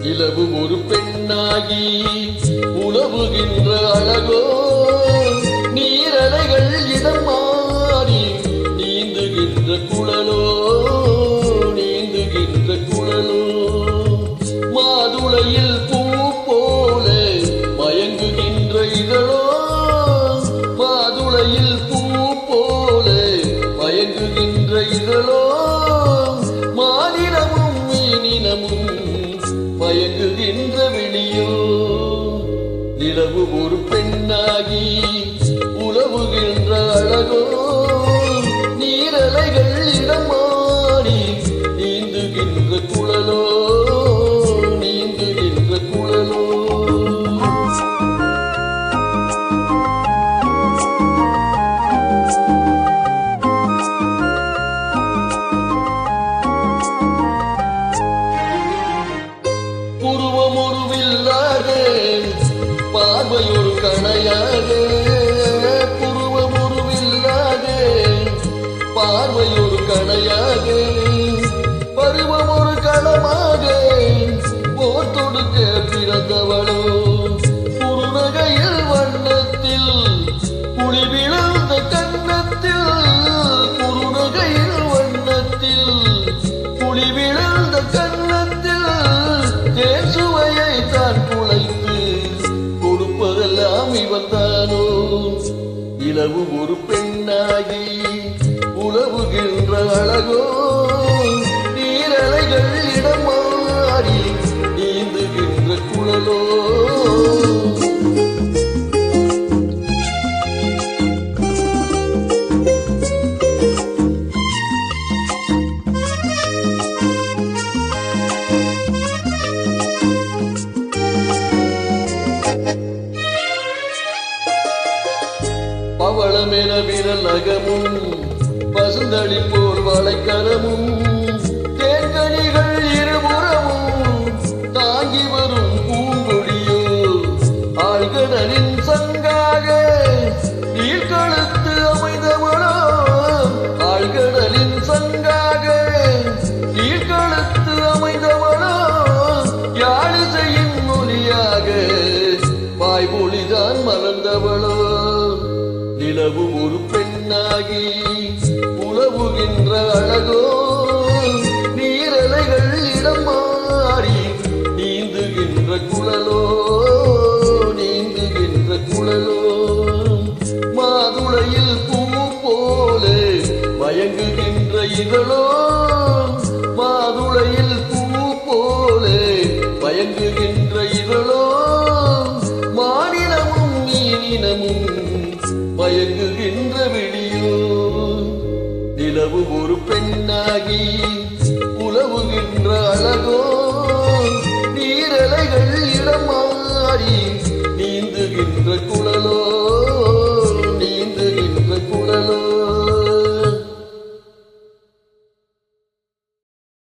நிலவு ஒரு பெண்ணாகி உலவுகின்ற அழகோ, நீரலைகள் இடம் மாறி நீந்துகின்ற குழலோ, நீந்துகின்ற குழலோ. மாதுளையில் பூ போல மயங்குகின்ற இதழோ, மாதுளையில் பூ போல மயங்குகின்ற இதழோ. மானினமும் மீனினமும் மயங்குகின்ற வெளியோ. நிலவு ஒரு பெண்ணாகி உலவுகின்ற அழகோ, நீரலைகள் இடம் மாறி நீந்துகின்ற குழலோ, நீந்துகின்ற குழலோ. புருவமுருவில்லாத பார்வையொரு கணையாக, புருவமுருவில்லாத பார்வையொரு கணையாக, பருவம் ஒரு களமாக போர் தொடுக்க பிறந்தவளோ. குறுநகையில் வண்ணத்தில் புலி விழுந்த கன்னத்தில், குறுநகையில் வண்ணத்தில் புலி விழுந்த கன்னத்தில் தேன் சுவையை தான் குலைத்து கொடுப்பதெல்லாம் இவன்தானோ. இலவு ஒரு பெண்ணாகி உலவுகின்ற அழகோ, நீரலைகள் இடம் மாறி நீந்துகின்ற குழலோ. பவளமென விரல் நகமும் பசுந்தளி போல் வளைக்கரமும், தேன்கனிகள் இருபுறமும் தாங்கி வரும் பூங்கொடியோ. ஆழ்கடலின் சங்காக நீழ்கழுத்து அமைந்தவளோ, ஆழ்கடலின் சங்காக நீழ்கழுத்து அமைந்தவளோ. யாழிசையின் மொழியாக வாய்மொழிதான் மறந்தவளோ. நிலவு ஒரு பெண்ணாகி உலவுகின்ற அழகோ, நீரலைகள் இடம் மாறி நீந்துகின்ற குழலோ, நீந்துகின்ற குழலோ. மாதுளையில் பூ போல மயங்குகின்ற இதழோ, மாதுளையில் பூ போல மயங்குகின்ற இதழோ. மானினமும் மீனினமும் மயங்குகின்ற விழியோ. நிலவு ஒரு பெண்ணாகி உலவுகின்ற அழகோ,